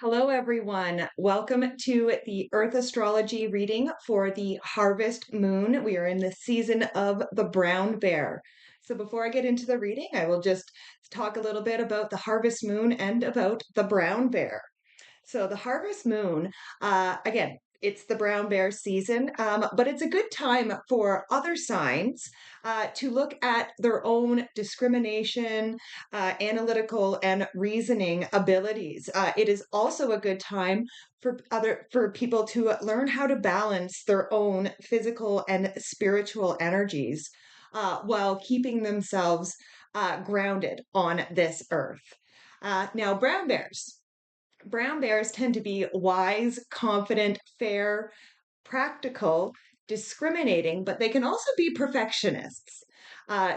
Hello, everyone. Welcome to the Earth astrology reading for the harvest moon. We are in the season of the brown bear. So, before I get into the reading, I will just talk a little bit about the harvest moon and about the brown bear. So the harvest moon, again, it's the brown bear season, but it's a good time for other signs to look at their own discrimination, analytical, and reasoning abilities. It is also a good time for people to learn how to balance their own physical and spiritual energies while keeping themselves grounded on this earth. Now, brown bears tend to be wise, confident, fair, practical, discriminating, but they can also be perfectionists.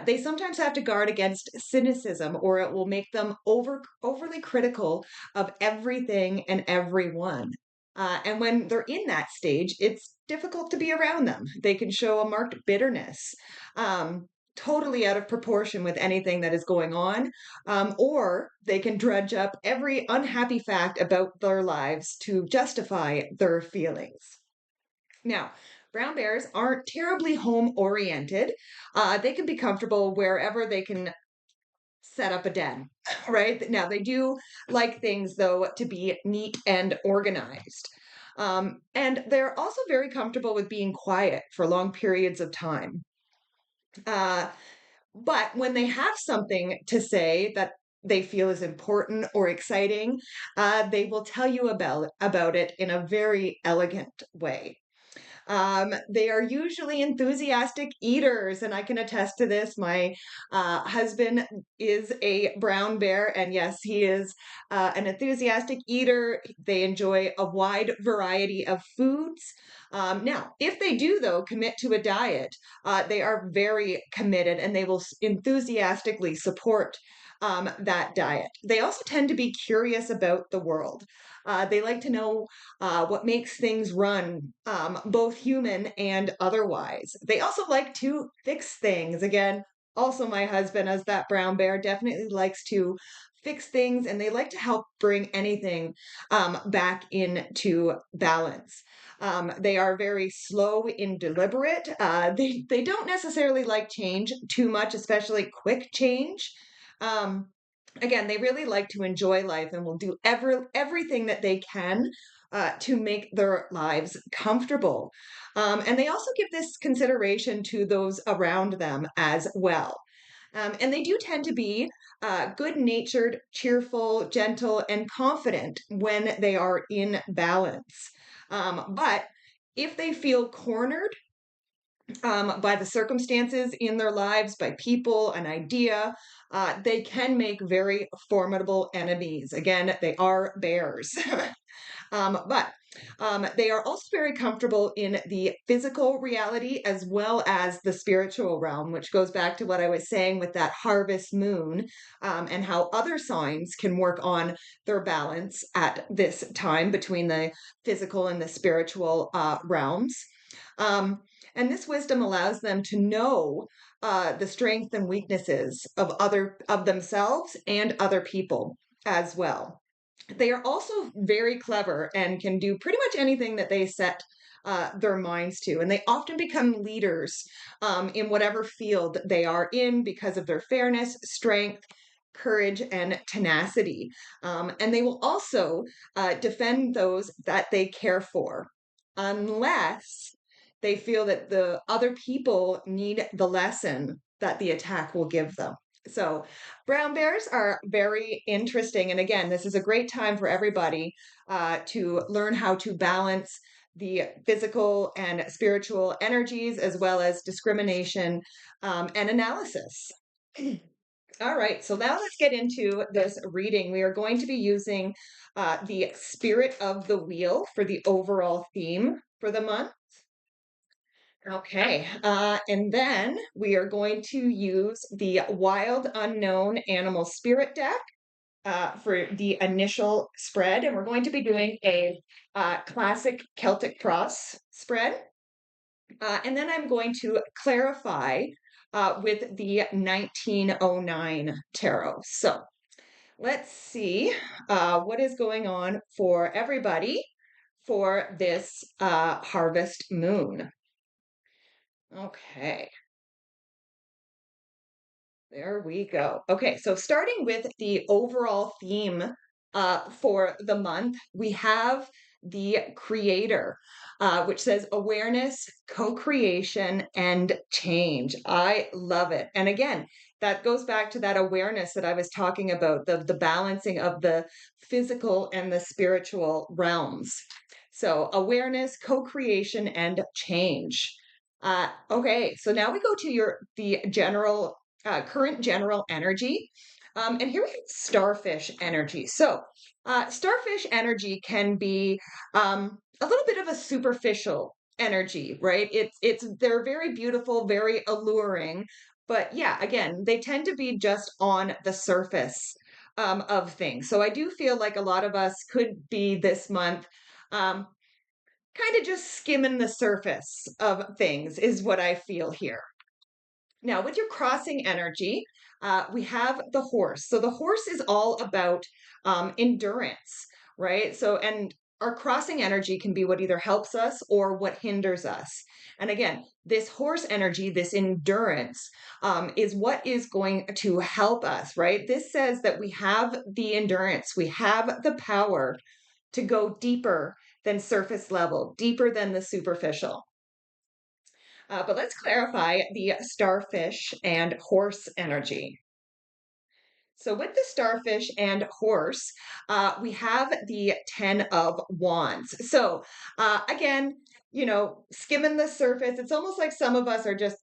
They sometimes have to guard against cynicism, or it will make them overly critical of everything and everyone. And when they're in that stage, it's difficult to be around them. They can show a marked bitterness, totally out of proportion with anything that is going on, or they can dredge up every unhappy fact about their lives to justify their feelings. Now, brown bears aren't terribly home oriented. They can be comfortable wherever they can set up a den, right? Now, they do like things, though, to be neat and organized. And they're also very comfortable with being quiet for long periods of time. Uh, but when they have something to say that they feel is important or exciting, they will tell you about it in a very elegant way. They are usually enthusiastic eaters, and I can attest to this. My husband is a brown bear, and yes, he is an enthusiastic eater. They enjoy a wide variety of foods. Now, if they do, though, commit to a diet, they are very committed and they will enthusiastically support that diet. They also tend to be curious about the world. They like to know what makes things run, both human and otherwise. They also like to fix things. Again, also my husband, as that brown bear, definitely likes to fix things, and they like to help bring anything back into balance. They are very slow and deliberate. They don't necessarily like change too much, especially quick change. Um, Again, they really like to enjoy life and will do everything that they can to make their lives comfortable. And they also give this consideration to those around them as well. And they do tend to be good natured, cheerful, gentle, and confident when they are in balance. But if they feel cornered by the circumstances in their lives, by people, an idea, they can make very formidable enemies. Again, they are bears. But they are also very comfortable in the physical reality as well as the spiritual realm, which goes back to what I was saying with that harvest moon, and how other signs can work on their balance at this time between the physical and the spiritual realms. Um, and this wisdom allows them to know the strengths and weaknesses of themselves and other people as well. They are also very clever and can do pretty much anything that they set their minds to. And they often become leaders in whatever field they are in because of their fairness, strength, courage, and tenacity. And they will also defend those that they care for, unless they feel that the other people need the lesson that the attack will give them. So, brown bears are very interesting. And again, this is a great time for everybody to learn how to balance the physical and spiritual energies as well as discrimination and analysis. All right, so now let's get into this reading. We are going to be using the spirit of the wheel for the overall theme for the month. Okay, and then we are going to use the Wild Unknown Animal Spirit deck for the initial spread, and we're going to be doing a classic Celtic cross spread. And then I'm going to clarify with the 1909 tarot. So Let's see what is going on for everybody for this harvest moon. Okay, there we go. Okay, so starting with the overall theme for the month, we have the creator, which says awareness, co creation, and change. I love it. And again, that goes back to that awareness that I was talking about, the balancing of the physical and the spiritual realms. So, awareness, co creation, and change. Okay, so now we go to the general current general energy. And here we have starfish energy. So, starfish energy can be a little bit of a superficial energy, right? It's they're very beautiful, very alluring, but yeah, again, they tend to be just on the surface of things. So I do feel like a lot of us could be this month. Um, Kind of just skimming the surface of things is what I feel here. Now, with your crossing energy, we have the horse. So the horse is all about endurance, right? So, and our crossing energy can be what either helps us or what hinders us. And again, this horse energy, this endurance, is what is going to help us, right? This says that we have the endurance, we have the power to go deeper than surface level, deeper than the superficial. But let's clarify the starfish and horse energy. So, with the starfish and horse, we have the 10 of wands. So, again, skimming the surface, it's almost like some of us are just,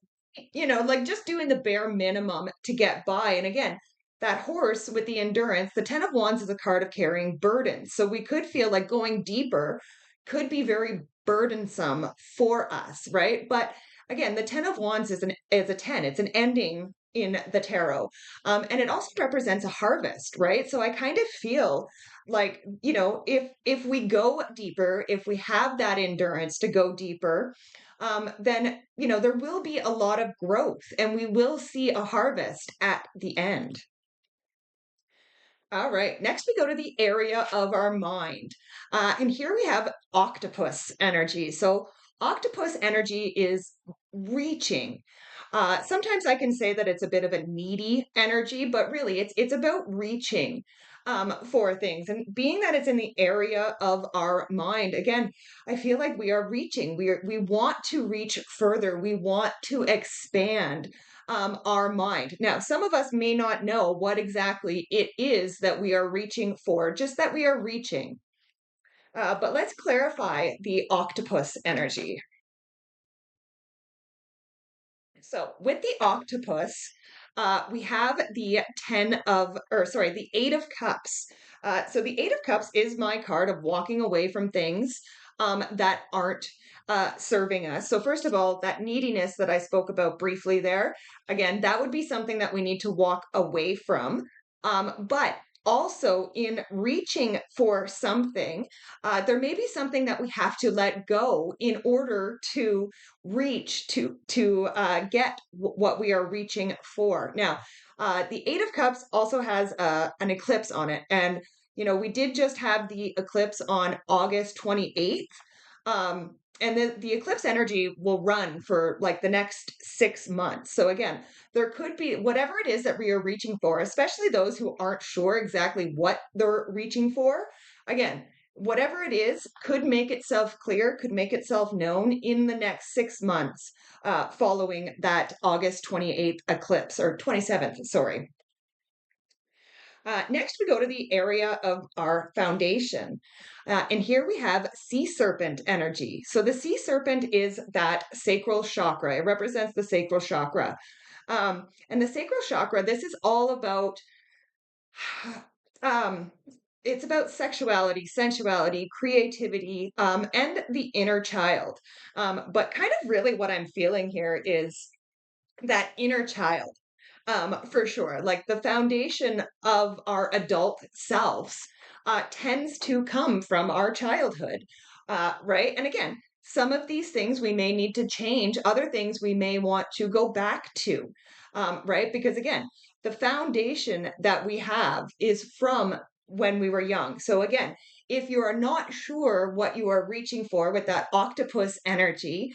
like just doing the bare minimum to get by. And again, that horse with the endurance, the 10 of wands is a card of carrying burdens. So, we could feel like going deeper could be very burdensome for us, right? But again, the 10 of wands is a 10, it's an ending in the tarot, and it also represents a harvest, right? So I kind of feel like, if we go deeper, if we have that endurance to go deeper, then there will be a lot of growth and we will see a harvest at the end. All right, next we go to the area of our mind. And here we have octopus energy. So, octopus energy is reaching. Sometimes I can say that it's a bit of a needy energy, but really it's about reaching for things. And being that it's in the area of our mind, again, I feel like we are reaching. We want to reach further. We want to expand our mind. Now, some of us may not know what exactly it is that we are reaching for, just that we are reaching. But let's clarify the octopus energy. So, with the octopus, we have the 8 of cups. So, the 8 of cups is my card of walking away from things that aren't serving us. So, first of all, that neediness that I spoke about briefly there, again, that would be something that we need to walk away from. But also, in reaching for something, there may be something that we have to let go in order to reach to get what we are reaching for. Now, the 8 of cups also has an eclipse on it, and we did just have the eclipse on August 28th. And the eclipse energy will run for like the next 6 months. So again, there could be whatever it is that we are reaching for, especially those who aren't sure exactly what they're reaching for. Again, whatever it is could make itself clear, could make itself known in the next 6 months following that August 28th eclipse, or 27th, sorry. Next, we go to the area of our foundation. And here we have sea serpent energy. So the sea serpent is that sacral chakra. It represents the sacral chakra. And the sacral chakra, this is all about um, it's about sexuality, sensuality, creativity, and the inner child. But kind of really what I'm feeling here is that inner child, for sure. Like the foundation of our adult selves tends to come from our childhood, right? And again, some of these things we may need to change, other things we may want to go back to, right? Because again, the foundation that we have is from when we were young. So again, if you are not sure what you are reaching for with that octopus energy,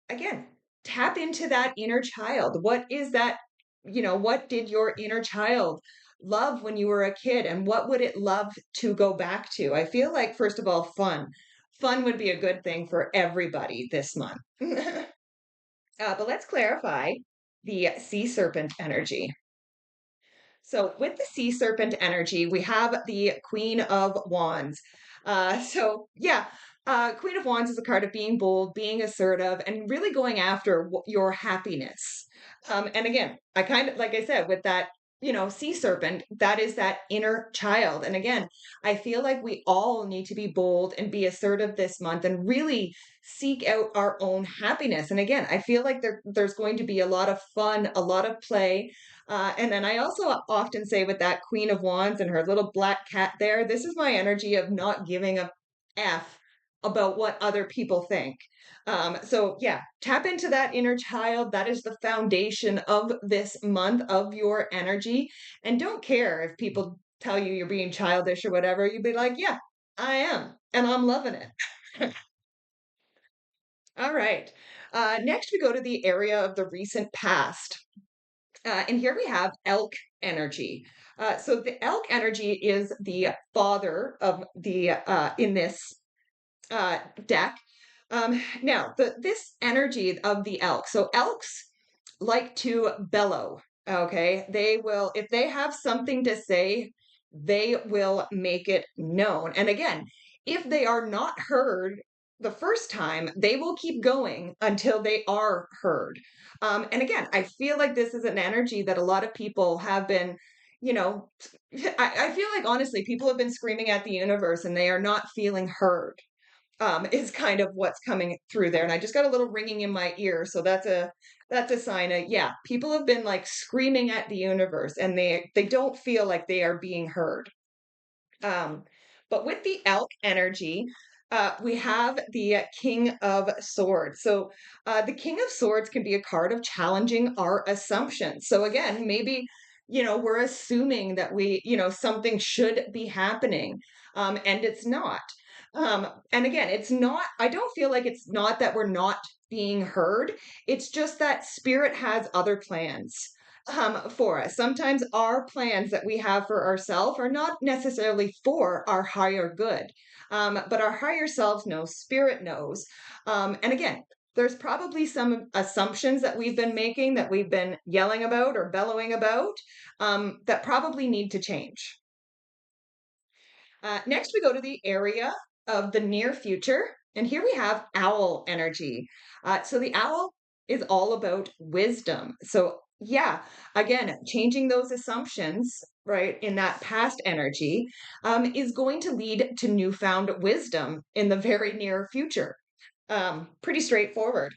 again, tap into that inner child. What is that? What did your inner child love when you were a kid, and what would it love to go back to? I feel like, first of all, fun. Fun would be a good thing for everybody this month. But let's clarify the sea serpent energy. So, with the sea serpent energy, we have the Queen of Wands. Yeah, Queen of Wands is a card of being bold, being assertive, and really going after your happiness. And again, I kind of, like I said, with that, sea serpent, that is that inner child. And again, I feel like we all need to be bold and be assertive this month and really seek out our own happiness. And again, I feel like there's going to be a lot of fun, a lot of play, and then I also often say with that Queen of Wands and her little black cat there, this is my energy of not giving a F about what other people think. So yeah, tap into that inner child. That is the foundation of this month of your energy. And don't care if people tell you you're being childish or whatever. You'd be like, yeah, I am. And I'm loving it. All right. Next, we go to the area of the recent past. And here we have elk energy. So the elk energy is the father of the in this deck. Now, this energy of the elk. So elks like to bellow. Okay, they will if they have something to say, they will make it known. And again, if they are not heard the first time, they will keep going until they are heard. And again, I feel like this is an energy that a lot of people have been, you know, I feel like honestly, people have been screaming at the universe and they are not feeling heard, is kind of what's coming through there. And I just got a little ringing in my ear, so that's a sign of, yeah, people have been like screaming at the universe and they don't feel like they are being heard. Um, but with the elk energy, we have the King of Swords. So the King of Swords can be a card of challenging our assumptions. So again, maybe, we're assuming that something should be happening, and it's not. And again, I don't feel like it's not that we're not being heard. It's just that spirit has other plans, for us. Sometimes our plans that we have for ourselves are not necessarily for our higher good, but our higher selves knows, spirit knows. And again, there's probably some assumptions that we've been making, that we've been yelling about or bellowing about, that probably need to change. Next, we go to the area of the near future. And here we have owl energy. So the owl is all about wisdom. So, yeah, again, changing those assumptions, right, in that past energy, is going to lead to newfound wisdom in the very near future. Pretty straightforward.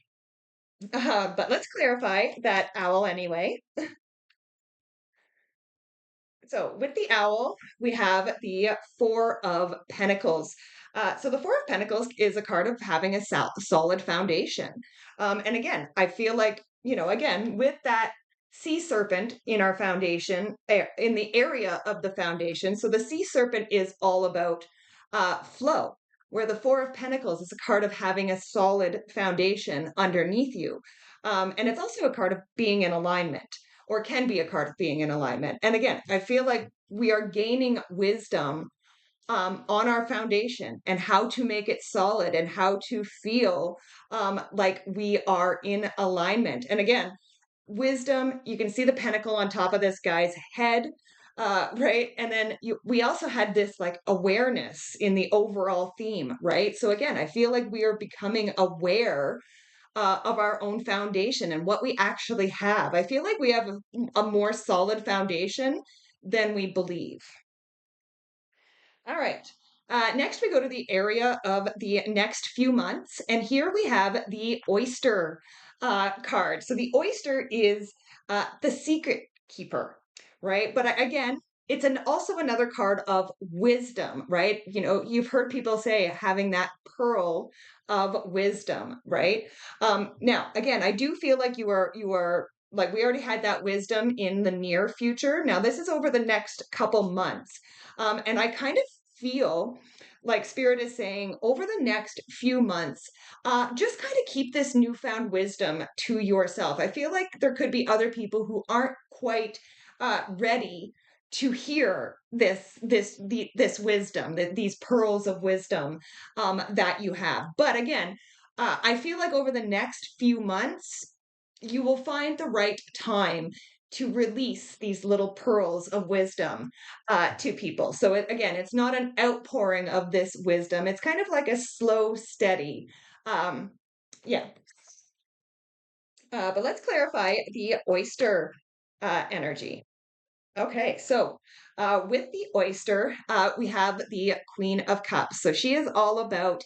But let's clarify that owl anyway. So with the owl, we have the Four of Pentacles. So the Four of Pentacles is a card of having a solid foundation. And again, I feel like, again, with that sea serpent in our foundation, in the area of the foundation. So the sea serpent is all about flow, where the Four of Pentacles is a card of having a solid foundation underneath you. And it's also a card of being in alignment, or can be a card of being in alignment. And again, I feel like we are gaining wisdom, on our foundation and how to make it solid and how to feel, like we are in alignment. And again, wisdom, you can see the pentacle on top of this guy's head. Right. And then we also had this like awareness in the overall theme, right? So again, I feel like we are becoming aware, of our own foundation and what we actually have. I feel like we have a more solid foundation than we believe. All right. Next, we go to the area of the next few months. And here we have the oyster card. So the oyster is the secret keeper, right? But again, it's also another card of wisdom, right? You've heard people say having that pearl of wisdom, right? Now, again, I do feel like you are like we already had that wisdom in the near future. Now this is over the next couple months. And I kind of feel like Spirit is saying over the next few months, just kind of keep this newfound wisdom to yourself. I feel like there could be other people who aren't quite ready to hear this wisdom, these pearls of wisdom that you have. But again, I feel like over the next few months, you will find the right time to release these little pearls of wisdom to people. So again, it's not an outpouring of this wisdom. It's kind of like a slow, steady. Um, yeah. But let's clarify the oyster energy. Okay, so with the oyster, we have the Queen of Cups. So she is all about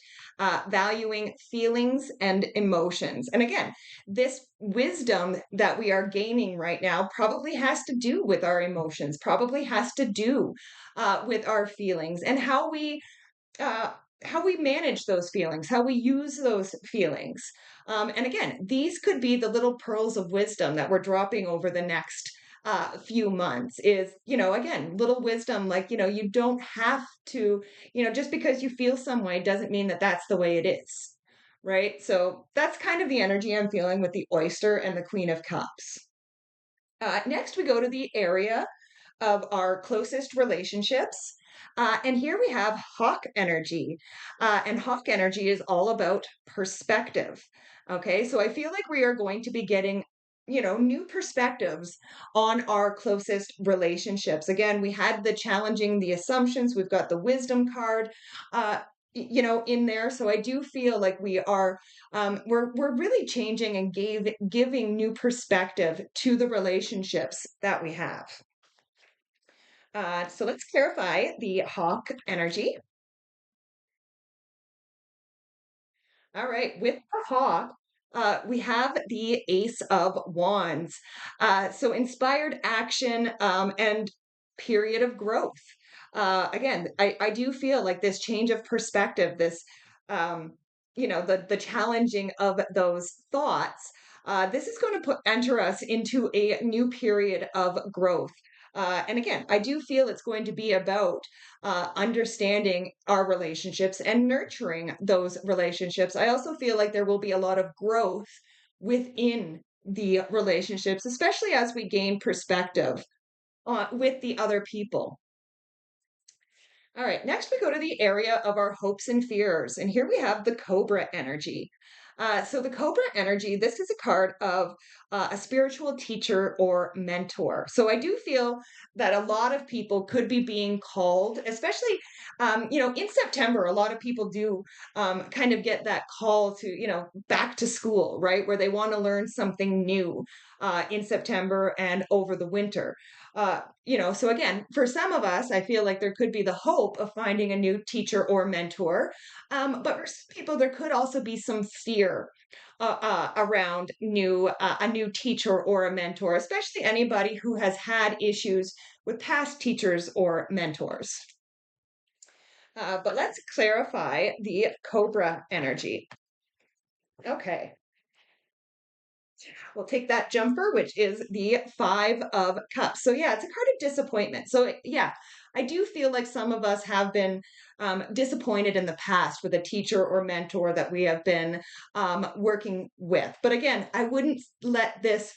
valuing feelings and emotions. And again, this wisdom that we are gaining right now probably has to do with our emotions, probably has to do with our feelings and uh, how we manage those feelings, how we use those feelings. And again, these could be the little pearls of wisdom that we're dropping over the next few months is, again, little wisdom like, you don't have to, just because you feel some way doesn't mean that that's the way it is. Right. So that's kind of the energy I'm feeling with the oyster and the Queen of Cups. Next, we go to the area of our closest relationships. And here we have hawk energy. And hawk energy is all about perspective. Okay, so I feel like we are going to be getting, new perspectives on our closest relationships. Again, we had the challenging the assumptions, we've got the wisdom card. In there. So I do feel like we're really changing and giving new perspective to the relationships that we have. So let's clarify the hawk energy. All right, with the hawk, we have the Ace of Wands. So inspired action and period of growth. Again, I do feel like this change of perspective, this, the challenging of those thoughts. This is going to enter us into a new period of growth. And again, I do feel it's going to be about understanding our relationships and nurturing those relationships. I also feel like there will be a lot of growth within the relationships, especially as we gain perspective with the other people. All right, next we go to the area of our hopes and fears. And here we have the Cobra energy. So, the Cobra energy, this is a card of a spiritual teacher or mentor. So, I do feel that a lot of people could be being called, especially, in September, a lot of people do kind of get that call to, back to school, right? Where they want to learn something new in September and over the winter. So again, for some of us, I feel like there could be the hope of finding a new teacher or mentor. But for some people, there could also be some fear around a new teacher or a mentor, especially anybody who has had issues with past teachers or mentors. But let's clarify the Cobra energy. Okay. We'll take that jumper, which is the Five of Cups. So, yeah, it's a card of disappointment. So, yeah, I do feel like some of us have been disappointed in the past with a teacher or mentor that we have been working with. But again, I wouldn't let this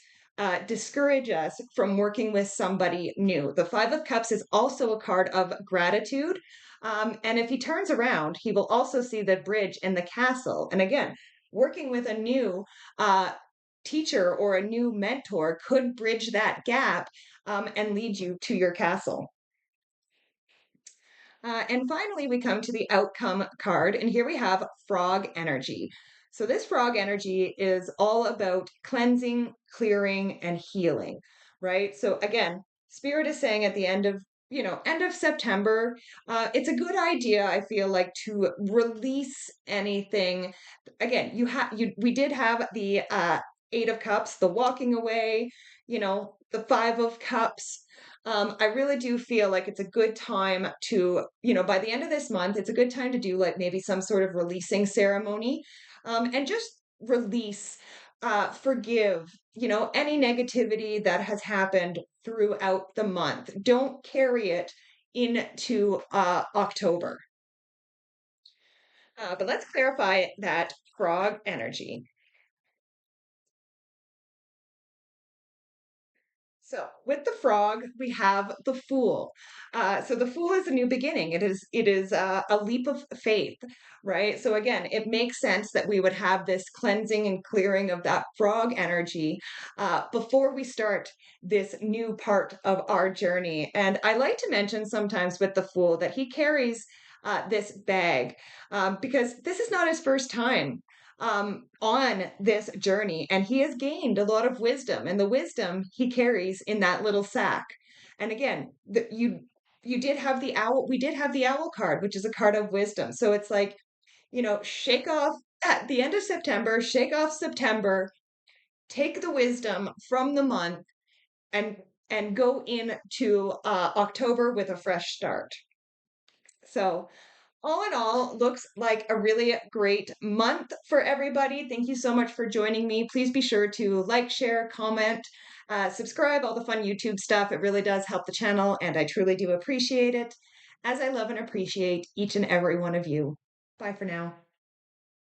discourage us from working with somebody new. The Five of Cups is also a card of gratitude. And if he turns around, he will also see the bridge and the castle. And again, working with a new teacher or a new mentor could bridge that gap and lead you to your castle. And finally, we come to the outcome card, and here we have frog energy. So, this frog energy is all about cleansing, clearing, and healing, right? So, again, Spirit is saying at the end of September, it's a good idea, I feel like, to release anything. Again, we did have the Eight of Cups, the walking away, the Five of Cups. I really do feel like it's a good time to, by the end of this month, it's a good time to do like maybe some sort of releasing ceremony and just release. forgive, any negativity that has happened throughout the month. Don't carry it into October. But let's clarify that frog energy. So with the frog, we have the fool. So the fool is a new beginning. It is a leap of faith, right? So again, it makes sense that we would have this cleansing and clearing of that frog energy before we start this new part of our journey. And I like to mention sometimes with the fool that he carries this bag because this is not his first time on this journey, and he has gained a lot of wisdom, and the wisdom he carries in that little sack. And again, you did have the owl. We did have the owl card, which is a card of wisdom. So it's like, shake off at the end of September, shake off September, take the wisdom from the month, and go into October with a fresh start. So all in all, looks like a really great month for everybody. Thank you so much for joining me. Please be sure to like, share, comment, subscribe, all the fun YouTube stuff. It really does help the channel, and I truly do appreciate it, as I love and appreciate each and every one of you. Bye for now.